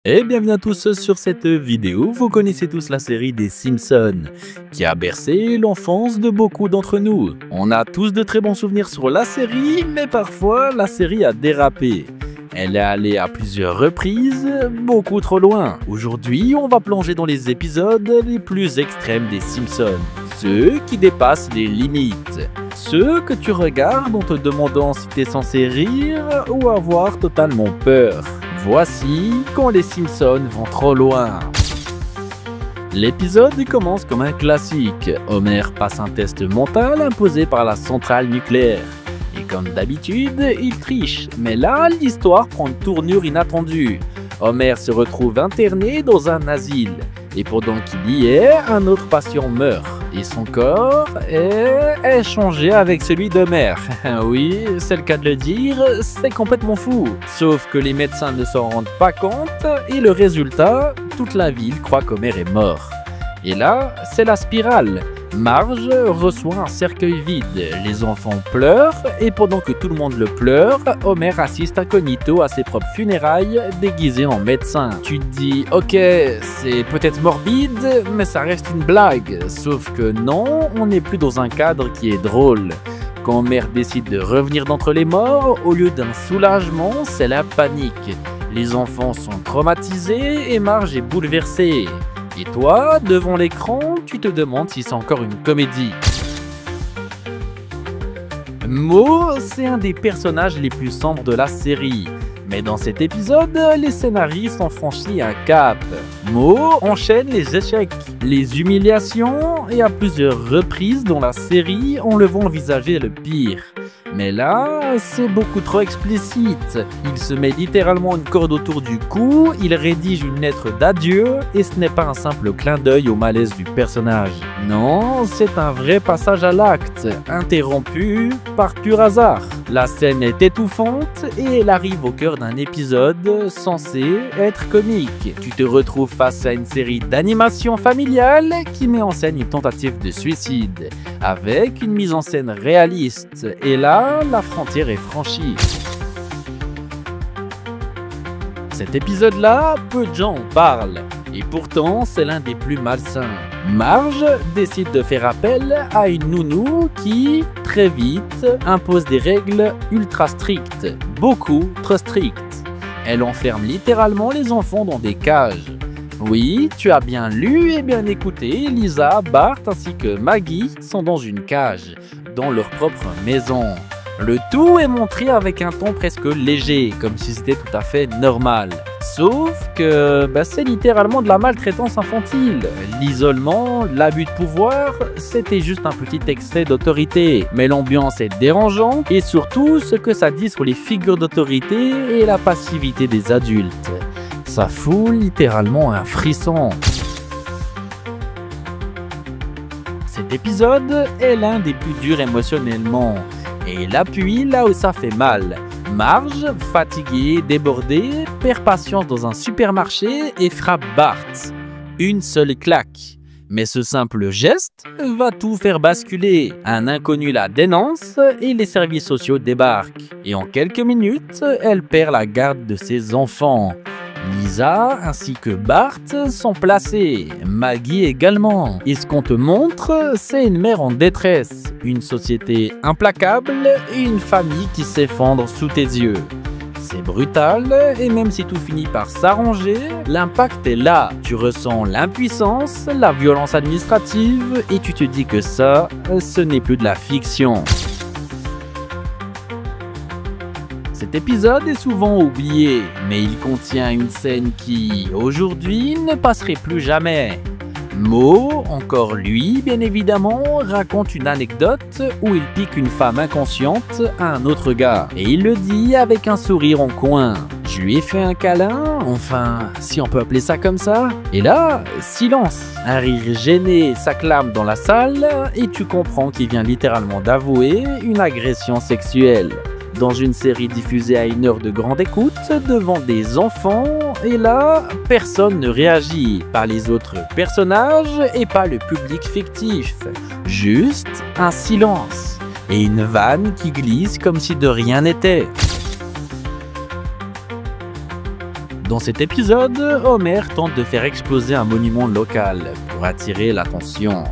Et bienvenue à tous sur cette vidéo. Vous connaissez tous la série des Simpsons, qui a bercé l'enfance de beaucoup d'entre nous. On a tous de très bons souvenirs sur la série, mais parfois la série a dérapé. Elle est allée à plusieurs reprises, beaucoup trop loin. Aujourd'hui, on va plonger dans les épisodes les plus extrêmes des Simpsons. Ceux qui dépassent les limites. Ceux que tu regardes en te demandant si t'es censé rire ou avoir totalement peur. Voici quand les Simpsons vont trop loin. L'épisode commence comme un classique. Homer passe un test mental imposé par la centrale nucléaire. Et comme d'habitude, il triche. Mais là, l'histoire prend une tournure inattendue. Homer se retrouve interné dans un asile. Et pendant qu'il y est, un autre patient meurt. Et son corps est échangé avec celui d'Homer. Oui, c'est le cas de le dire, c'est complètement fou. Sauf que les médecins ne s'en rendent pas compte, et le résultat, toute la ville croit qu'Homer est mort. Et là, c'est la spirale. Marge reçoit un cercueil vide, les enfants pleurent, et pendant que tout le monde le pleure, Homer assiste incognito à ses propres funérailles déguisé en médecin. Tu te dis, ok, c'est peut-être morbide, mais ça reste une blague. Sauf que non, on n'est plus dans un cadre qui est drôle. Quand Homer décide de revenir d'entre les morts, au lieu d'un soulagement, c'est la panique. Les enfants sont traumatisés et Marge est bouleversée. Et toi, devant l'écran, tu te demandes si c'est encore une comédie. Moe, c'est un des personnages les plus sombres de la série. Mais dans cet épisode, les scénaristes ont franchi un cap. Moe enchaîne les échecs, les humiliations et à plusieurs reprises dans la série, on le voit envisager le pire. Mais là, c'est beaucoup trop explicite. Il se met littéralement une corde autour du cou, il rédige une lettre d'adieu, et ce n'est pas un simple clin d'œil au malaise du personnage. Non, c'est un vrai passage à l'acte, interrompu par pur hasard. La scène est étouffante, et elle arrive au cœur d'un épisode censé être comique. Tu te retrouves face à une série d'animation familiale qui met en scène une tentative de suicide, avec une mise en scène réaliste, et là, la frontière est franchie. Cet épisode-là, peu de gens en parlent, et pourtant c'est l'un des plus malsains. Marge décide de faire appel à une nounou qui, très vite, impose des règles ultra strictes, beaucoup trop strictes. Elle enferme littéralement les enfants dans des cages. Oui, tu as bien lu et bien écouté, Lisa, Bart ainsi que Maggie sont dans une cage, dans leur propre maison. Le tout est montré avec un ton presque léger, comme si c'était tout à fait normal. Sauf que c'est littéralement de la maltraitance infantile. L'isolement, l'abus de pouvoir, c'était juste un petit excès d'autorité. Mais l'ambiance est dérangeante et surtout ce que ça dit sur les figures d'autorité et la passivité des adultes. Ça fout littéralement un frisson. Cet épisode est l'un des plus durs émotionnellement. Et il appuie là où ça fait mal. Marge, fatiguée, débordée, perd patience dans un supermarché et frappe Bart. Une seule claque. Mais ce simple geste va tout faire basculer. Un inconnu la dénonce et les services sociaux débarquent. Et en quelques minutes, elle perd la garde de ses enfants. Lisa ainsi que Bart sont placés, Maggie également. Et ce qu'on te montre, c'est une mère en détresse, une société implacable et une famille qui s'effondre sous tes yeux. C'est brutal et même si tout finit par s'arranger, l'impact est là. Tu ressens l'impuissance, la violence administrative et tu te dis que ça, ce n'est plus de la fiction. Cet épisode est souvent oublié, mais il contient une scène qui, aujourd'hui, ne passerait plus jamais. Moe, encore lui, bien évidemment, raconte une anecdote où il pique une femme inconsciente à un autre gars. Et il le dit avec un sourire en coin. Je lui ai fait un câlin, enfin, si on peut appeler ça comme ça. Et là, silence. Un rire gêné s'acclame dans la salle et tu comprends qu'il vient littéralement d'avouer une agression sexuelle. Dans une série diffusée à 1 heure de grande écoute, devant des enfants, et là, personne ne réagit, pas les autres personnages et pas le public fictif. Juste un silence et une vanne qui glisse comme si de rien n'était. Dans cet épisode, Homer tente de faire exploser un monument local pour attirer l'attention.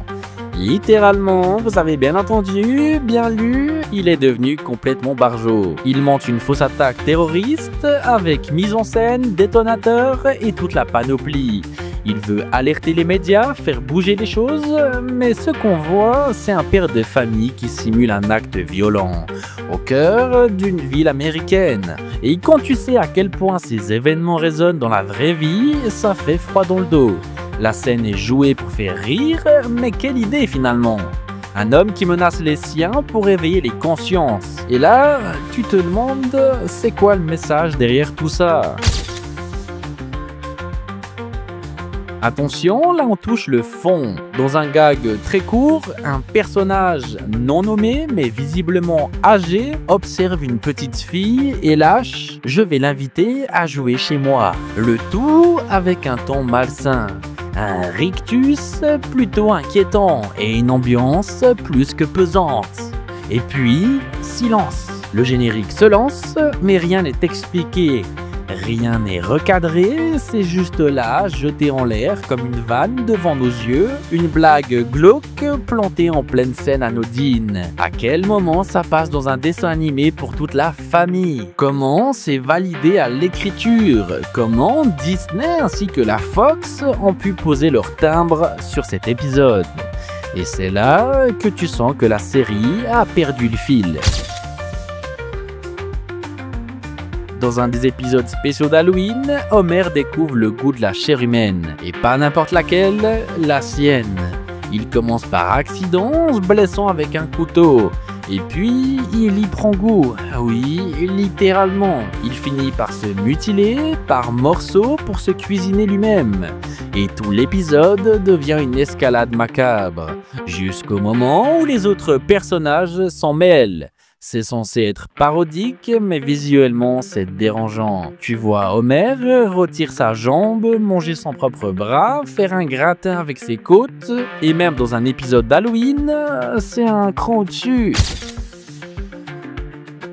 Littéralement, vous avez bien entendu, bien lu, il est devenu complètement barjot. Il monte une fausse attaque terroriste avec mise en scène, détonateur et toute la panoplie. Il veut alerter les médias, faire bouger les choses, mais ce qu'on voit, c'est un père de famille qui simule un acte violent, au cœur d'une ville américaine. Et quand tu sais à quel point ces événements résonnent dans la vraie vie, ça fait froid dans le dos. La scène est jouée pour faire rire, mais quelle idée finalement! Un homme qui menace les siens pour éveiller les consciences. Et là, tu te demandes, c'est quoi le message derrière tout ça? Attention, là on touche le fond. Dans un gag très court, un personnage non nommé mais visiblement âgé observe une petite fille et lâche « Je vais l'inviter à jouer chez moi ». Le tout avec un ton malsain. Un rictus plutôt inquiétant et une ambiance plus que pesante. Et puis, silence. Le générique se lance, mais rien n'est expliqué. Rien n'est recadré, c'est juste là, jeté en l'air comme une vanne devant nos yeux, une blague glauque plantée en pleine scène anodine. À quel moment ça passe dans un dessin animé pour toute la famille? Comment c'est validé à l'écriture? Comment Disney ainsi que la Fox ont pu poser leur timbre sur cet épisode? Et c'est là que tu sens que la série a perdu le fil. Dans un des épisodes spéciaux d'Halloween, Homer découvre le goût de la chair humaine. Et pas n'importe laquelle, la sienne. Il commence par accident en se blessant avec un couteau. Et puis, il y prend goût. Oui, littéralement. Il finit par se mutiler par morceaux pour se cuisiner lui-même. Et tout l'épisode devient une escalade macabre. Jusqu'au moment où les autres personnages s'en mêlent. C'est censé être parodique, mais visuellement c'est dérangeant. Tu vois Homer rôtir sa jambe, manger son propre bras, faire un gratin avec ses côtes, et même dans un épisode d'Halloween, c'est un cran au-dessus.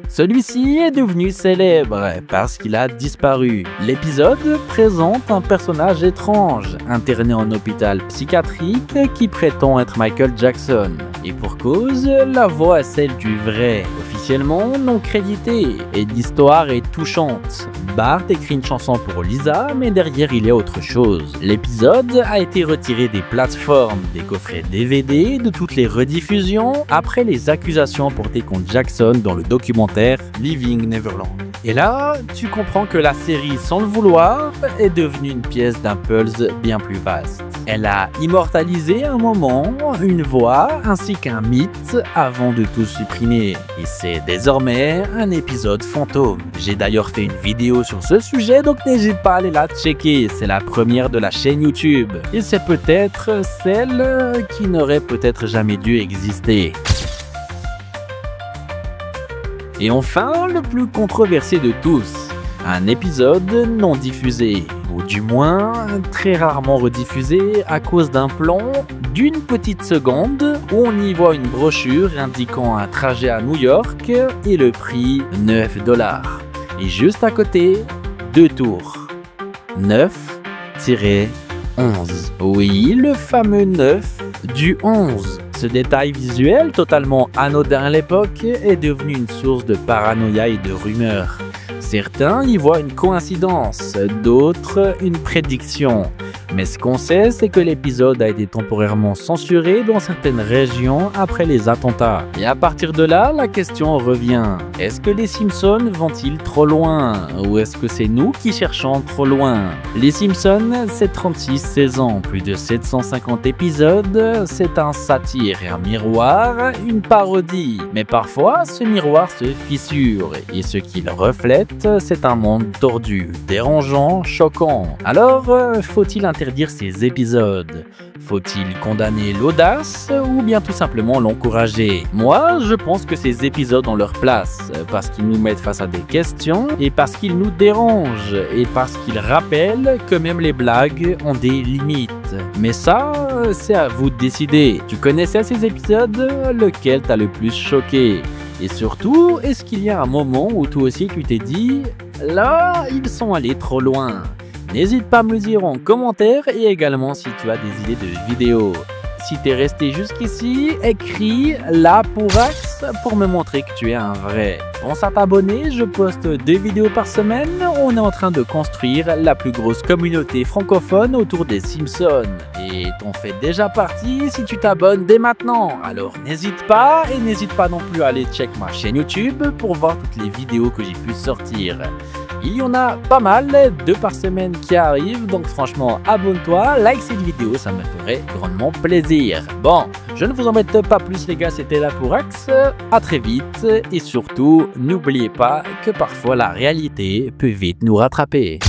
Celui-ci est devenu célèbre parce qu'il a disparu. L'épisode présente un personnage étrange, interné en hôpital psychiatrique qui prétend être Michael Jackson. Et pour cause, la voix est celle du vrai, officiellement non crédité, et l'histoire est touchante. Bart écrit une chanson pour Lisa, mais derrière il y a autre chose. L'épisode a été retiré des plateformes, des coffrets DVD, de toutes les rediffusions, après les accusations portées contre Jackson dans le documentaire Living Neverland. Et là, tu comprends que la série, sans le vouloir, est devenue une pièce d'impulse bien plus vaste. Elle a immortalisé un moment, une voix, ainsi qu'un mythe avant de tout supprimer. Et c'est désormais un épisode fantôme. J'ai d'ailleurs fait une vidéo sur ce sujet, donc n'hésite pas à aller la checker. C'est la première de la chaîne YouTube. Et c'est peut-être celle qui n'aurait peut-être jamais dû exister. Et enfin, le plus controversé de tous, un épisode non diffusé, ou du moins très rarement rediffusé à cause d'un plan d'une petite seconde où on y voit une brochure indiquant un trajet à New York et le prix 9 $. Et juste à côté, 2 tours. 9-11. Oui, le fameux 9 du 11. Ce détail visuel, totalement anodin à l'époque, est devenu une source de paranoïa et de rumeurs. Certains y voient une coïncidence, d'autres une prédiction. Mais ce qu'on sait, c'est que l'épisode a été temporairement censuré dans certaines régions après les attentats. Et à partir de là, la question revient. Est-ce que les Simpsons vont-ils trop loin? Ou est-ce que c'est nous qui cherchons trop loin? Les Simpsons, c'est 36 saisons, plus de 750 épisodes, c'est un satire et un miroir, une parodie. Mais parfois, ce miroir se fissure, et ce qu'il reflète, c'est un monde tordu, dérangeant, choquant. Alors, faut-il interdire ces épisodes? Faut-il condamner l'audace ou bien tout simplement l'encourager? Moi, je pense que ces épisodes ont leur place, parce qu'ils nous mettent face à des questions, et parce qu'ils nous dérangent, et parce qu'ils rappellent que même les blagues ont des limites. Mais ça, c'est à vous de décider. Tu connaissais ces épisodes? Lequel t'a le plus choqué? Et surtout, est-ce qu'il y a un moment où toi aussi tu t'es dit « là, ils sont allés trop loin. N'hésite pas à me le dire en commentaire et également si tu as des idées de vidéos. Si t'es resté jusqu'ici, écris là pour Axe pour me montrer que tu es un vrai. Pense à t'abonner, je poste 2 vidéos par semaine. On est en train de construire la plus grosse communauté francophone autour des Simpsons. Et t'en fais déjà partie si tu t'abonnes dès maintenant. Alors n'hésite pas et n'hésite pas non plus à aller check ma chaîne YouTube pour voir toutes les vidéos que j'ai pu sortir. Il y en a pas mal, 2 par semaine qui arrivent, donc franchement abonne-toi, like cette vidéo, ça me ferait grandement plaisir. Bon, je ne vous embête pas plus les gars, c'était là pour Axe, à très vite et surtout n'oubliez pas que parfois la réalité peut vite nous rattraper.